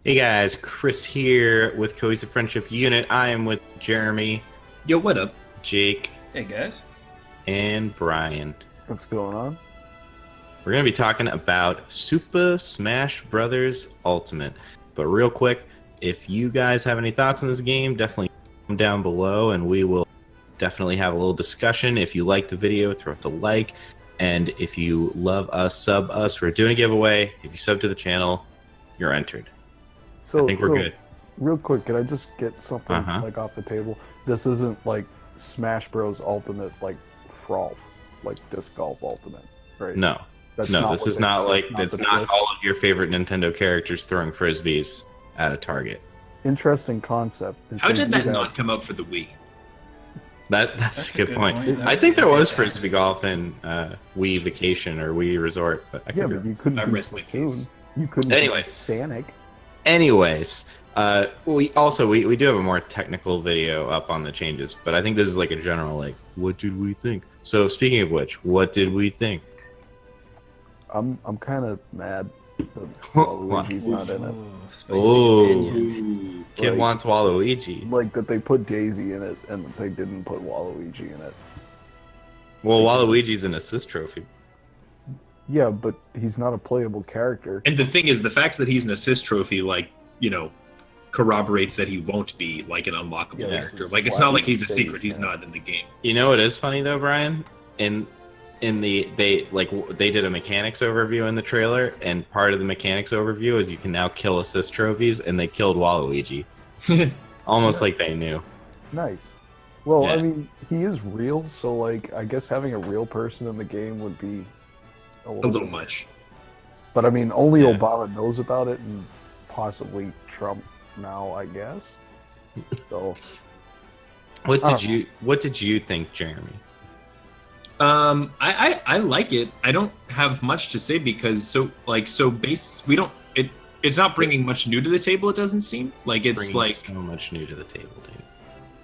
Hey guys, Chris here with Cohesive Friendship Unit. I am with Jeremy, Yo, what up? Jake, Hey, guys. and Brian. What's going on? We're going to be talking about Super Smash Bros. Ultimate. But real quick, if you guys have any thoughts on this game, definitely comment down below and we will definitely have a little discussion. If you like the video, throw us a like. And if you love us, sub us. We're doing a giveaway. If you sub to the channel, you're entered. So, I think we're good. Real quick, can I just get something like off the table? This isn't like Smash Bros. Ultimate, like Frolf, like Disc Golf Ultimate, right? No. That's No, not this what is they- not like that's it's the not twist. all of your favorite Nintendo characters throwing frisbees at a target. Interesting concept. How did that not come out for the Wii? That's a good point. I think there was frisbee golf in Wii Vacation or Wii Resort, but I Yeah, could but be. you couldn't I do rest my Splatoon. case. You couldn't Anyways. do Sonic. Anyways, we do have a more technical video up on the changes, but I think this is like a general like, what did we think? So speaking of which, what did we think? I'm kind of mad that Why? Luigi's not in it. Spicy Ooh. opinion. Kid Like- wants Waluigi. Like that they put Daisy in it and that they didn't put Waluigi in it. Well, Waluigi's an assist trophy. Yeah, but he's not a playable character. And the thing is, the fact that he's an assist trophy, like, corroborates that he won't be like an unlockable Yeah, character. it's Like, it's slap not like in he's the a face, secret. He's man. not in the game. You know what is funny though, Brian? They did a mechanics overview in the trailer, and part of the mechanics overview is you can now kill assist trophies, and they killed Waluigi. Almost like they knew. Nice. Well, I Yeah. mean, he is real, so like, I guess having a real person in the game would be A little much. But I mean, only Yeah. Obama knows about it, and possibly Trump now, I guess. So What Oh. did you think, Jeremy? I like it. I don't have much to say because it's not bringing much new to the table. It doesn't seem like it's Bringing like so much new to the table, dude.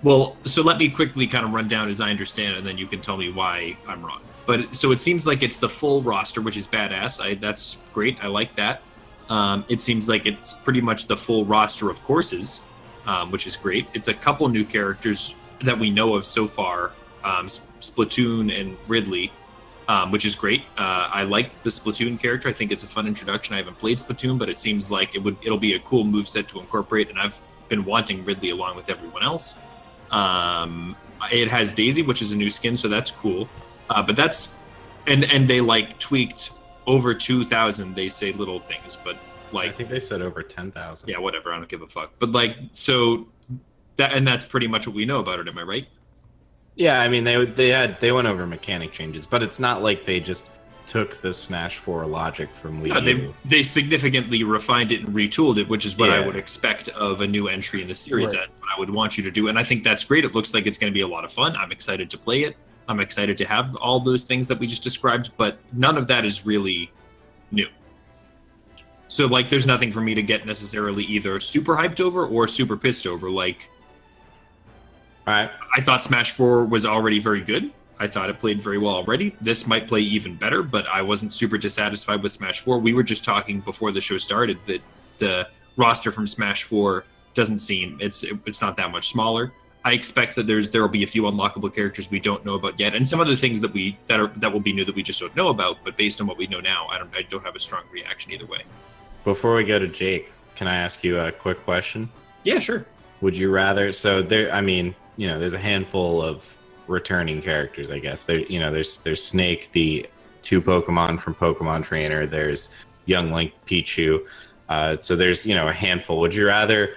Well, so let me quickly kind of run down as I understand it, and then you can tell me why I'm wrong. But so it seems like it's the full roster, which is badass. That's great. I like that. It seems like it's pretty much the full roster of courses, which is great. It's a couple new characters that we know of so far, Splatoon and Ridley, which is great. I like the Splatoon character. I think it's a fun introduction. I haven't played Splatoon, but it seems like it'll be a cool moveset to incorporate, and I've been wanting Ridley along with everyone else. It has Daisy, which is a new skin, so that's cool. But that's and they like tweaked over 2,000. They say little things, but I like think they said over 10,000. yeah, whatever. I don't give a fuck. But like so that's pretty much what we know about it. Am I right? Yeah, I mean they went over mechanic changes, but it's not like they just took the Smash 4 logic from Wii No, U. they significantly refined it and retooled it, which is what I Yeah. would expect of a new entry in the series. Right. That's what I would want you to do, and I think that's great. It looks like it's going to be a lot of fun. I'm excited to play it. I'm excited to have all those things that we just described, but none of that is really new. So, like, there's nothing for me to get necessarily either super hyped over or super pissed over. Like, All right. I thought Smash 4 was already very good. I thought it played very well already. This might play even better, but I wasn't super dissatisfied with Smash 4. We were just talking before the show started that the roster from Smash 4 doesn't seem it's not that much smaller. I expect that there will be a few unlockable characters we don't know about yet, and some other things that will be new that we just don't know about. But based on what we know now, I don't have a strong reaction either way. Before we go to Jake, can I ask you a quick question? Yeah, sure. Would you rather? So there, I mean, there's a handful of returning characters, I guess. There's Snake, the 2 Pokemon from Pokemon Trainer. There's Young Link, Pichu. So there's a handful. Would you rather,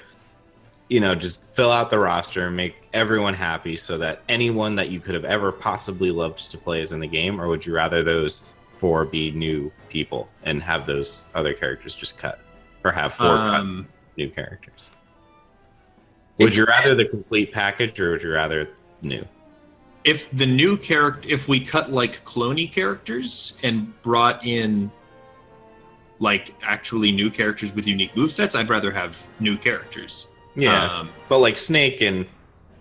just fill out the roster and make everyone happy so that anyone that you could have ever possibly loved to play is in the game, or would you rather those 4 be new people and have those other characters just cut, or have 4 cuts of new characters? Would you rather the complete package, or would you rather new? If we cut like cloney characters and brought in like actually new characters with unique movesets, I'd rather have new characters. Yeah, but like Snake and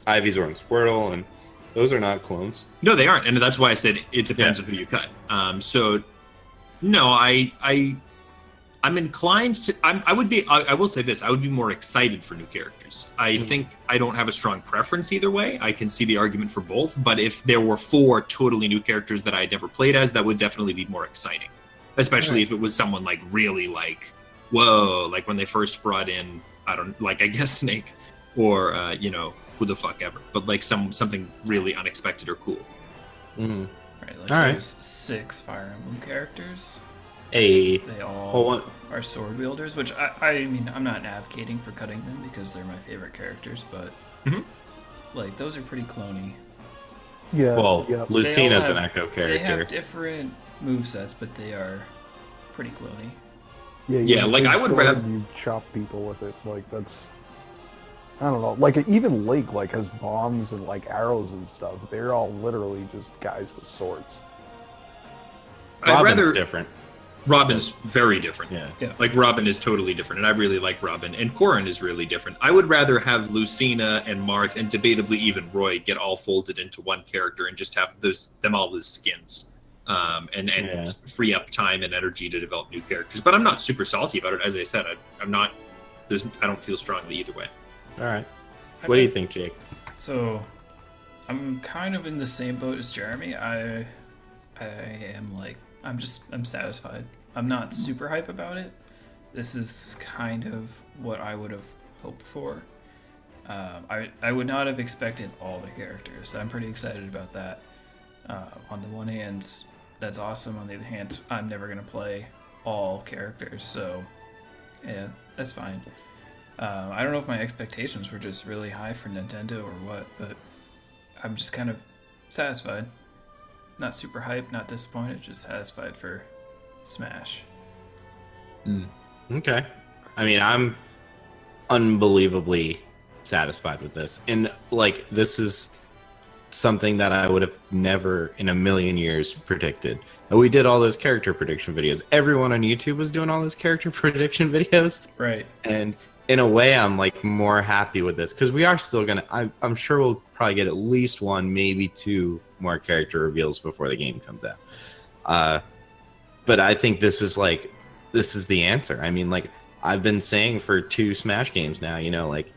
Ivysaur and Squirtle, and those are not clones. No, they aren't, and that's why I said it depends on who you cut. So, no, I I'm inclined to. I would be. I will say this. I would be more excited for new characters. I think I don't have a strong preference either way. I can see the argument for both. But if there were 4 totally new characters that I'd never played as, that would definitely be more exciting. Especially if it was someone like really like, whoa, like when they first brought in, I guess Snake, or you know, who the fuck ever. But like something really unexpected or cool. Mm-hmm. Right. Like All right. there's 6 Fire Emblem characters. Hey. They all are sword wielders, which I mean, I'm not advocating for cutting them because they're my favorite characters, but like those are pretty cloney. Yeah. Well, yeah. Lucina's an Echo character. They have different movesets, but they are pretty cloney. Yeah, like I would rather you chop people with it. Like that's, I don't know. Like even Link like has bombs and like arrows and stuff. They're all literally just guys with swords. Robin's different. Robin's very different. Yeah. Like Robin is totally different, and I really like Robin. And Corrin is really different. I would rather have Lucina and Marth and debatably even Roy get all folded into one character and just have them all as skins, and free up time and energy to develop new characters. But I'm not super salty about it. As I said, I'm not. I don't feel strongly either way. All right. What do you think, Jake? So, I'm kind of in the same boat as Jeremy. I am like, I'm satisfied. I'm not super hype about it. This is kind of what I would have hoped for. I would not have expected all the characters. I'm pretty excited about that. On the one hand, that's awesome. On the other hand, I'm never going to play all characters, so yeah, that's fine. I don't know if my expectations were just really high for Nintendo or what, but I'm just kind of satisfied. Not super hyped, not disappointed, just satisfied for Smash. Okay. I mean, I'm unbelievably satisfied with this. And, like, this is something that I would have never in a million years predicted. And we did all those character prediction videos. Everyone on YouTube was doing all those character prediction videos. Right. And in a way, I'm, like, more happy with this. Because we are still going to... I'm sure we'll probably get at least 1, maybe 2 more character reveals before the game comes out. But I think this is the answer. I mean, like, I've been saying for 2 Smash games now, you know, like,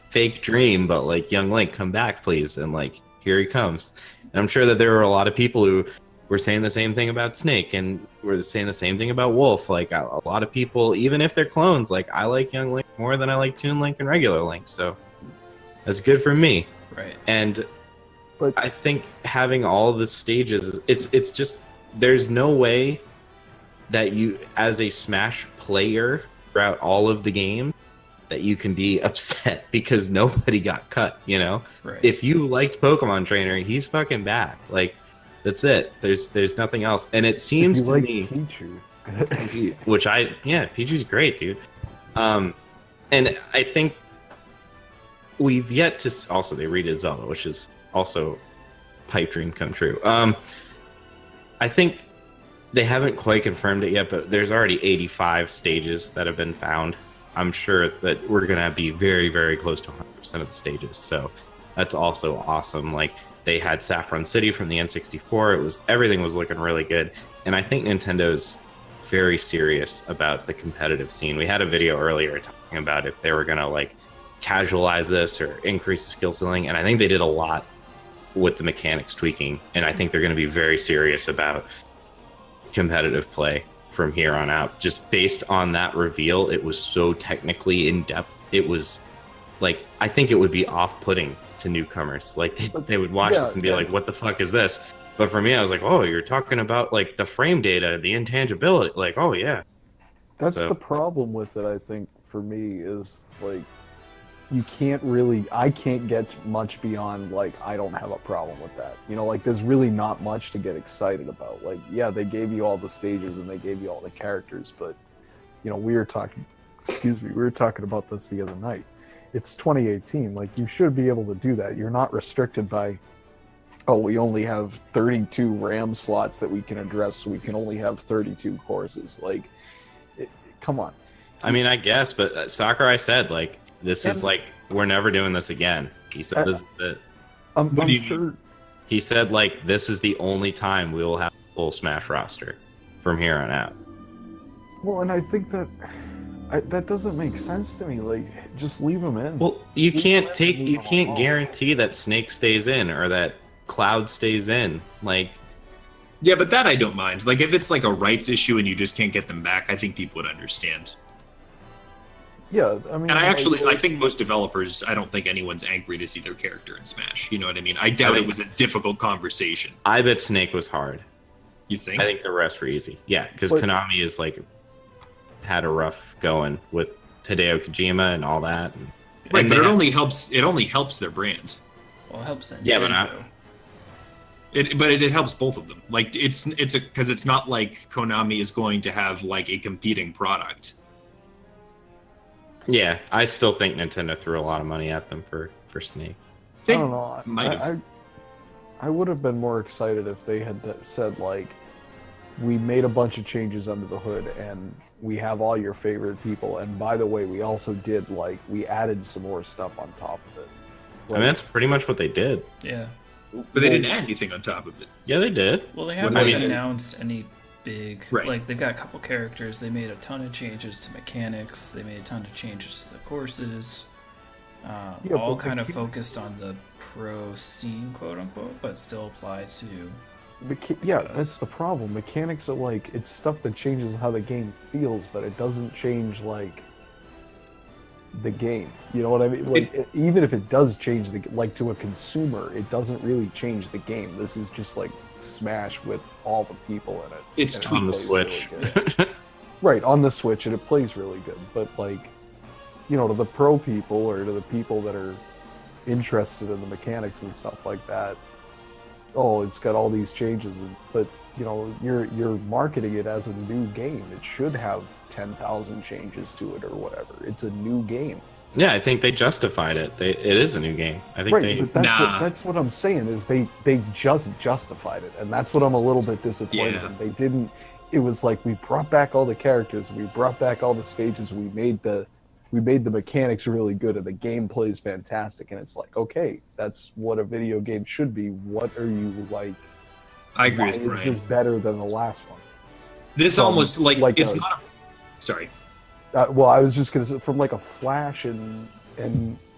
fake dream, but like, young Link, come back, please. And like, here he comes. And I'm sure that there were a lot of people who were saying the same thing about Snake, and were saying the same thing about Wolf. Like, a lot of people, even if they're clones, like, I like young Link more than I like Toon Link and regular Link. So that's good for me. Right. But I think having all the stages, it's just, there's no way that you, as a Smash player throughout all of the game, that you can be upset because nobody got cut, you know? Right. If you liked Pokemon Trainer, he's fucking back. Like, that's it. There's nothing else. And it seems to me... Pichu. Pichu's great, dude. And I think we've yet to... Also, they redid Zelda, which is also pipe dream come true. I think they haven't quite confirmed it yet, but there's already 85 stages that have been found. I'm sure that we're going to be very, very close to 100% of the stages. So that's also awesome. Like, they had Saffron City from the N64. Everything was looking really good. And I think Nintendo's very serious about the competitive scene. We had a video earlier talking about if they were going to like casualize this or increase the skill ceiling. And I think they did a lot with the mechanics tweaking. And I think they're going to be very serious about competitive play from here on out. Just based on that reveal, it was so technically in depth. It was like, I think it would be off-putting to newcomers. Like, they would watch this and be like, what the fuck is this? But for me, I was like, oh, you're talking about like the frame data, the intangibility. Like, oh yeah. That's the problem with it, I think, for me, is like, I can't get much beyond like, I don't have a problem with that. You know, like, there's really not much to get excited about. Like, yeah, they gave you all the stages and they gave you all the characters, but you know, we were talking about this the other night. It's 2018. Like, you should be able to do that. You're not restricted by, oh, we only have 32 RAM slots that we can address, so we can only have 32 courses. Like, come on. I mean, I guess, but Sakurai said, like, this is like, we're never doing this again. He said this is it. I'm sure. He said, like, this is the only time we will have a full Smash roster from here on out. Well, and I think that that doesn't make sense to me. Like, just leave them in. Well, you Leave can't them in take, and leave you them can't alone. guarantee that Snake stays in or that Cloud stays in. Like, Yeah, but that I don't mind. Like, if it's like a rights issue and you just can't get them back, I think people would understand. Yeah, I mean, And I actually, like, I think most developers, I don't think anyone's angry to see their character in Smash. You know what I mean? I doubt it was a difficult conversation. I bet Snake was hard. You think? I think the rest were easy. Yeah, because But- Konami is like had a rough going with Hideo Kojima and all that. And, Right, and but they it have- only helps. It only helps their brand. Well, it helps Nintendo. Yeah, but not- It helps both of them. Like because it's not like Konami is going to have like a competing product. Yeah, I still think Nintendo threw a lot of money at them for Snake. I don't know. might have. I would have been more excited if they had said, like, we made a bunch of changes under the hood and we have all your favorite people. And by the way, we also did, like, we added some more stuff on top of it. I mean, that's pretty much what they did. Yeah. But they didn't add anything on top of it. Yeah, they did. Well, they What haven't do you mean? announced any big. Right. Like, they've got a couple characters. They made a ton of changes to mechanics. They made a ton of changes to the courses. Yeah, all but kind of the- focused on the pro scene, quote unquote, but still apply to. Yeah, Yes. that's the problem. Mechanics are like, it's stuff that changes how the game feels, but it doesn't change, like, the game. You know what I mean? Like, even if it does change like, to a consumer, it doesn't really change the game. This is just like Smash with all the people in it. It's and it tweaked. On the plays Switch. really good. Right, on the Switch, and it plays really good. But, like, you know, to the pro people or to the people that are interested in the mechanics and stuff like that, oh, it's got all these changes, but you know, you're marketing it as a new game. It should have 10,000 changes to it or whatever. It's a new game. Yeah, I think they justified it. It is a new game. I think Right, they. but Nah. that's what I'm saying is they just justified it, and that's what I'm a little bit disappointed Yeah. in. They didn't. It was like, we brought back all the characters, we brought back all the stages, we made the mechanics really good, and the gameplay is fantastic. And it's like, okay, that's what a video game should be. What are you like? I agree Why with is Brian. this better than the last one? This from, almost like it's a- not. Sorry. Well, I was just gonna say, from like a Flash and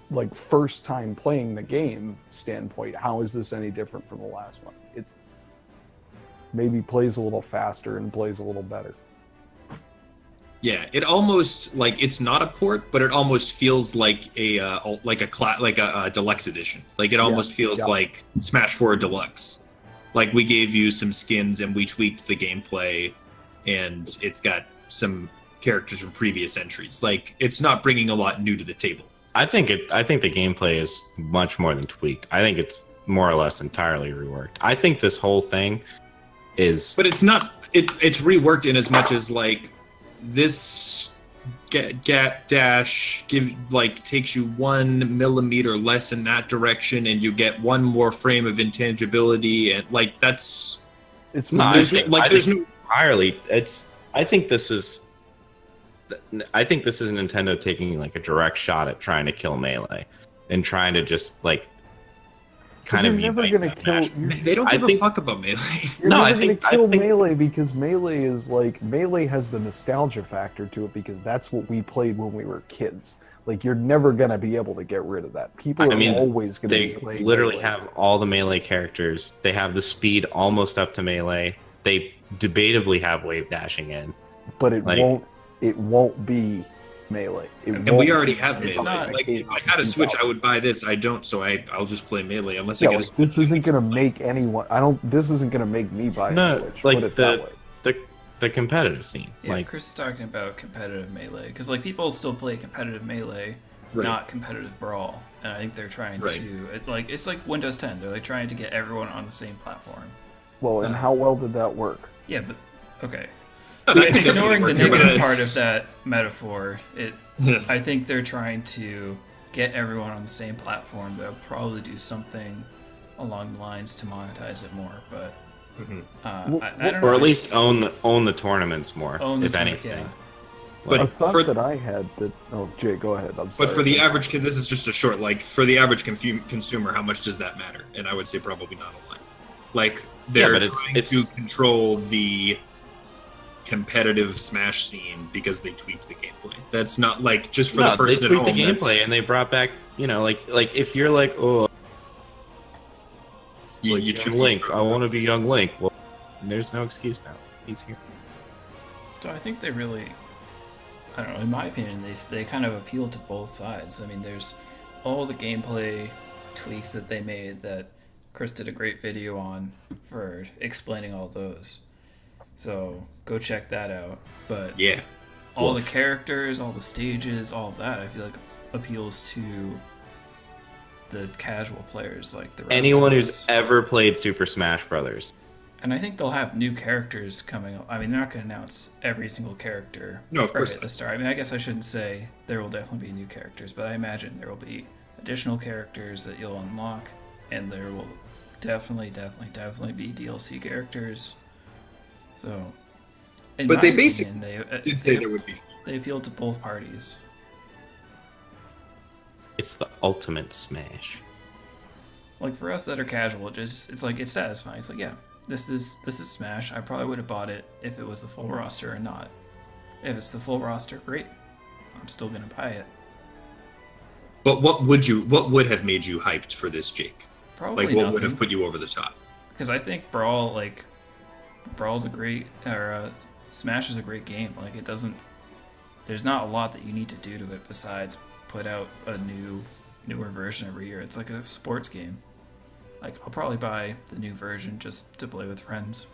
like first time playing the game standpoint, how is this any different from the last one? It maybe plays a little faster and plays a little better. Yeah, it almost like it's not a port, but it almost feels like a deluxe edition. Like it almost feels yeah. like Smash 4 Deluxe. Like we gave you some skins and we tweaked the gameplay, and it's got some characters from previous entries. Like it's not bringing a lot new to the table. I think the gameplay is much more than tweaked. I think it's more or less entirely reworked. I think this whole thing is. But it's not. It's reworked in as much as like this gap dash takes you 1 millimeter less in that direction, and you get 1 more frame of intangibility, and like that's It's No, I there's think- like I there's think no. entirely. I think this is Nintendo taking like a direct shot at trying to kill Melee and trying to just like kind of You're never unite gonna Smash. kill. They don't I give a think- fuck about Melee. You're No, never I gonna think- I kill think- Melee, because Melee is like, Melee has the nostalgia factor to it, because that's what we played when we were kids. Like, you're never gonna be able to get rid of that. People I mean, are always gonna They be playing literally Melee. have all the Melee characters. They have the speed almost up to Melee. They debatably have wave dashing in. but it like- won't be Melee. And we already have It's Melee. not- Like if I had a Switch, I would buy this. I don't, so I'll just play Melee unless Yeah, I get a like, Switch. this isn't gonna make anyone. This isn't gonna make me buy a No, Switch. like put it that way. the competitive scene. Yeah, Like Chris is talking about competitive Melee because like people still play competitive Melee, Right. not competitive Brawl, and I think they're trying Right. to it's like Windows 10. They're like trying to get everyone on the same platform. Well, and how well did that work? Yeah, but okay. No, that could Ignoring the definitely work, negative but part it's- of that metaphor, I think they're trying to get everyone on the same platform. They'll probably do something along the lines to monetize it more, but Mhm. I don't know. or at I least just own the tournaments more, own the if tournament, anything. yeah. But a thought for- that I had that. Oh, Jay, go ahead. I'm sorry. But for the average kid, this is just a short. Like for the average consumer, how much does that matter? And I would say probably not a lot. Like they're but trying it's- to control the competitive Smash scene because they tweaked the gameplay. That's not like just for No, the person they at tweaked home. the gameplay and they brought back, like if you're like, oh, it's like young Link, I want to be young Link. Well, there's no excuse now. He's here. So I think they really, I don't know, in my opinion, they kind of appeal to both sides. I mean, there's all the gameplay tweaks that they made that Chris did a great video on for explaining all those. So go check that out. But yeah, all the characters, all the stages, all of that, I feel like appeals to the casual players, like the rest Anyone of who's us. ever played Super Smash Brothers. And I think they'll have new characters coming up. I mean, they're not going to announce every single character No, of course at the start. I mean, I guess I shouldn't say there will definitely be new characters, but I imagine there will be additional characters that you'll unlock, and there will definitely be DLC characters. So, but they basically did say there would be. They appeal to both parties. It's the ultimate Smash. Like for us that are casual, it's like it's satisfying. It's like, yeah, this is Smash. I probably would have bought it if it was the full roster or not. If it's the full roster, great. I'm still gonna buy it. But what would have made you hyped for this, Jake? Probably like what nothing. would have put you over the top? Because I think Brawl's a great, or Smash is a great game. Like it doesn't, there's not a lot that you need to do to it besides put out a newer version every year. It's like a sports game. Like I'll probably buy the new version just to play with friends,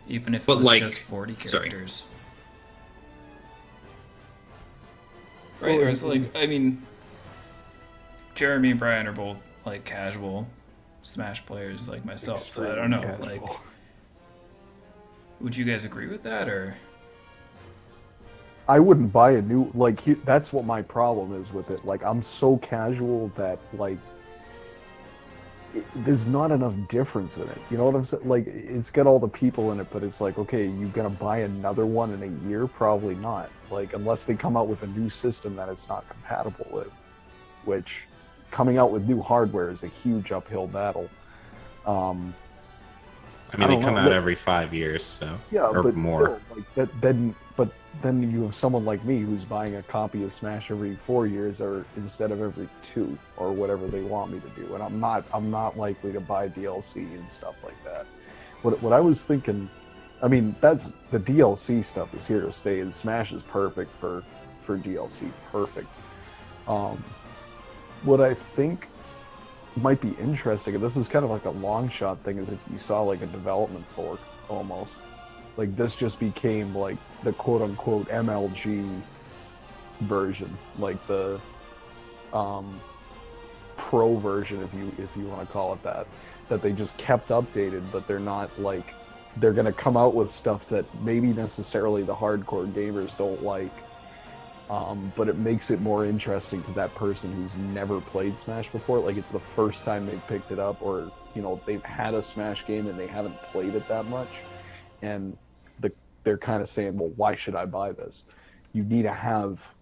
even if it was just 40 characters. Right, or it's like, I mean, Jeremy and Brian are both like casual Smash players like myself, so I don't know. Casual. Like, would you guys agree with that, or? I wouldn't buy a new, that's what my problem is with it. Like, I'm so casual that, like, there's not enough difference in it. You know what I'm saying? Like, it's got all the people in it, but it's like, okay, you gonna buy another one in a year? Probably not. Like, unless they come out with a new system that it's not compatible with, which coming out with new hardware is a huge uphill battle. I mean, they come out every 5 years, so yeah, or but more. Still, then you have someone like me who's buying a copy of Smash every 4 years, or instead of every 2, or whatever they want me to do. And I'm not likely to buy DLC and stuff like that. What I was thinking, I mean, that's the DLC stuff is here to stay, and Smash is perfect for DLC, perfect. What I think might be interesting, and this is kind of like a long shot thing, is if you saw like a development fork almost. Like this just became like the quote unquote MLG version, like the pro version, if you want to call it that they just kept updated, but they're not like, they're gonna come out with stuff that maybe necessarily the hardcore gamers don't like, but it makes it more interesting to that person who's never played Smash before. Like it's the first time they've picked it up, or they've had a Smash game and they haven't played it that much, and they're kind of saying, well, why should I buy this? You need to have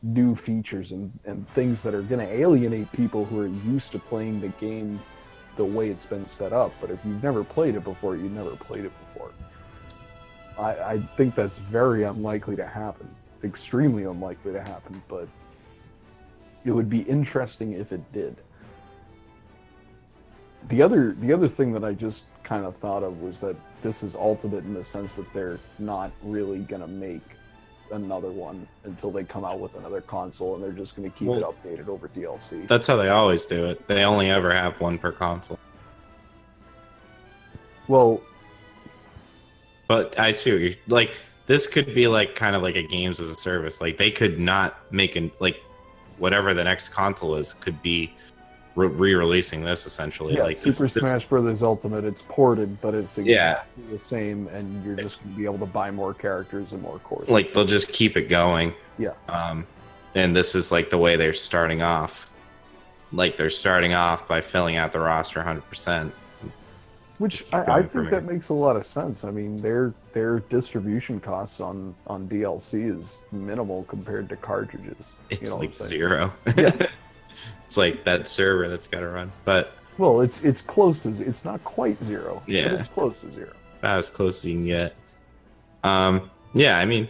new features and things that are going to alienate people who are used to playing the game the way it's been set up. But if you've never played it before, you've never played it before. I think that's very unlikely to happen. Extremely unlikely to happen, but it would be interesting if it did. The other thing that I just kind of thought of was that this is Ultimate in the sense that they're not really gonna make another one until they come out with another console, and they're just gonna keep it updated over DLC. That's how they always do it. They only ever have one per console. Well, but I see what you're like. This could be like kind of like a games as a service. Like they could not make like whatever the next console is could be re-releasing this essentially. Yeah, like Super Smash Brothers Ultimate, it's ported, but it's exactly the same, and you're just gonna be able to buy more characters and more cores. Like they'll just keep it going. Yeah. And this is like the way they're starting off. Like they're starting off by filling out the roster 100%. Which I think that makes a lot of sense. I mean, their distribution costs on DLC is minimal compared to cartridges. It's like zero. Yeah. It's like that server that's got to run. But well, it's close to, it's not quite zero. Yeah, but it's close to zero. About as close as you can get. Yeah, I mean,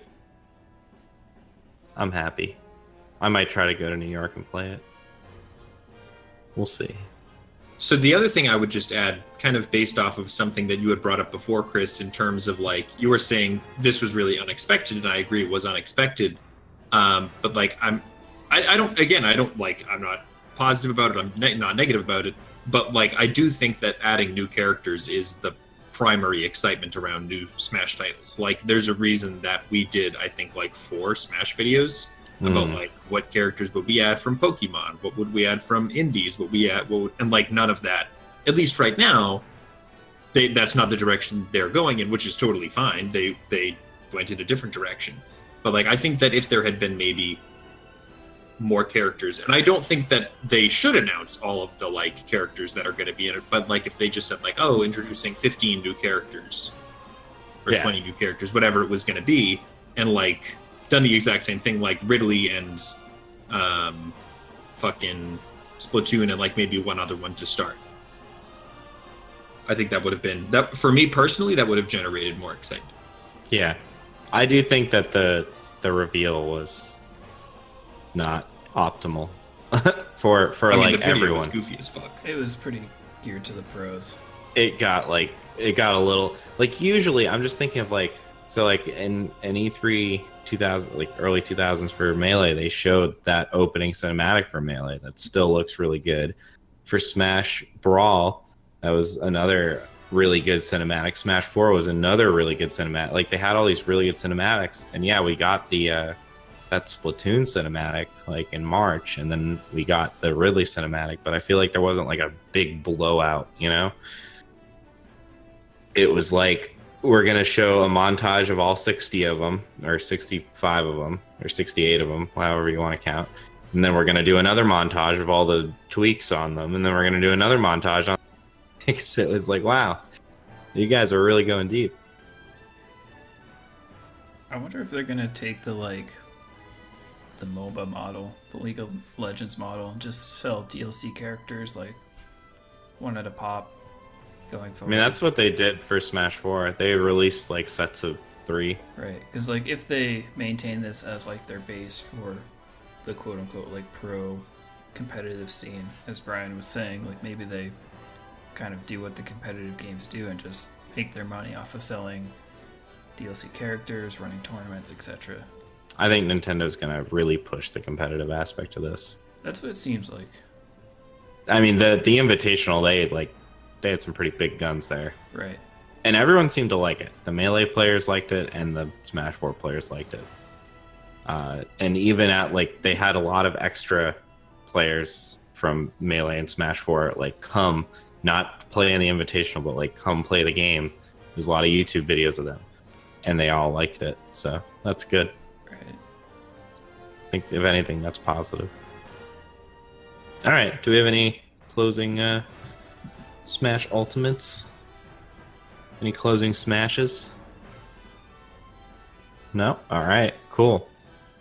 I'm happy. I might try to go to New York and play it. We'll see. So the other thing I would just add, kind of based off of something that you had brought up before, Chris, in terms of like you were saying this was really unexpected, and I agree it was unexpected. But like I don't like, I'm not positive about it. I'm not negative about it. But like I do think that adding new characters is the primary excitement around new Smash titles. Like there's a reason that we did, I think, like 4 Smash videos about like what characters would we add from Pokemon, what would we add from indies, and like none of that, at least right now, that's not the direction they're going in, which is totally fine. They went in a different direction. But like I think that if there had been maybe more characters, and I don't think that they should announce all of the like characters that are going to be in it, but like if they just said like, oh, introducing 15 new characters or 20 new characters, whatever it was going to be, and like done the exact same thing like Ridley and fucking Splatoon and like maybe one other one to start. I think that would have been that for me personally, that would have generated more excitement. Yeah. I do think that the reveal was not optimal for I mean, like the video everyone. was goofy as fuck. It was pretty geared to the pros. It got a little like usually I'm just thinking of like so like in E3 2000 like early 2000s for Melee they showed that opening cinematic for Melee that still looks really good. For Smash Brawl that was another really good cinematic. Smash 4 was another really good cinematic. Like they had all these really good cinematics and yeah we got the that Splatoon cinematic like in March and then we got the Ridley cinematic but I feel like there wasn't like a big blowout, you know? It was like we're going to show a montage of all 60 of them, or 65 of them, or 68 of them, however you want to count. And then we're going to do another montage of all the tweaks on them. And then we're going to do another montage on... It was like, wow, you guys are really going deep. I wonder if they're going to take the, like, the MOBA model, the League of Legends model, and just sell DLC characters, like, one at a pop. Going forward. I mean, that's what they did for Smash 4. They released like sets of 3. Right, because like if they maintain this as like their base for the quote-unquote like pro competitive scene, as Brian was saying, like maybe they kind of do what the competitive games do and just make their money off of selling DLC characters, running tournaments, etc. I think Nintendo's gonna really push the competitive aspect of this. That's what it seems like. I mean, the Invitational, they had some pretty big guns there. Right. And everyone seemed to like it. The Melee players liked it, and the Smash 4 players liked it. And even at, like, they had a lot of extra players from Melee and Smash 4, like, come, not play in the Invitational, but, like, come play the game. There's a lot of YouTube videos of them. And they all liked it, so that's good. Right. I think, if anything, that's positive. All right, do we have any closing... Smash Ultimates? Any closing smashes? No? Alright, cool.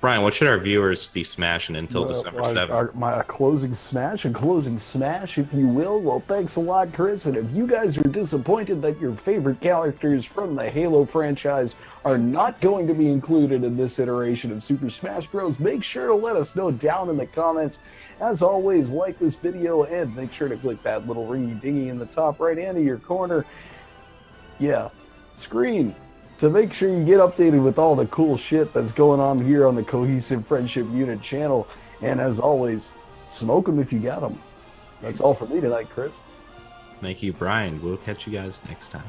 Brian, what should our viewers be smashing until December 7th? My closing smash, if you will. Well, thanks a lot, Chris. And if you guys are disappointed that your favorite characters from the Halo franchise are not going to be included in this iteration of Super Smash Bros., make sure to let us know down in the comments. As always, like this video and make sure to click that little ringy dingy in the top right hand of your corner. Yeah, screen. To make sure you get updated with all the cool shit that's going on here on the Cohesive Friendship Unit channel. And as always, smoke them if you got them. That's all for me tonight, Chris. Thank you, Brian. We'll catch you guys next time.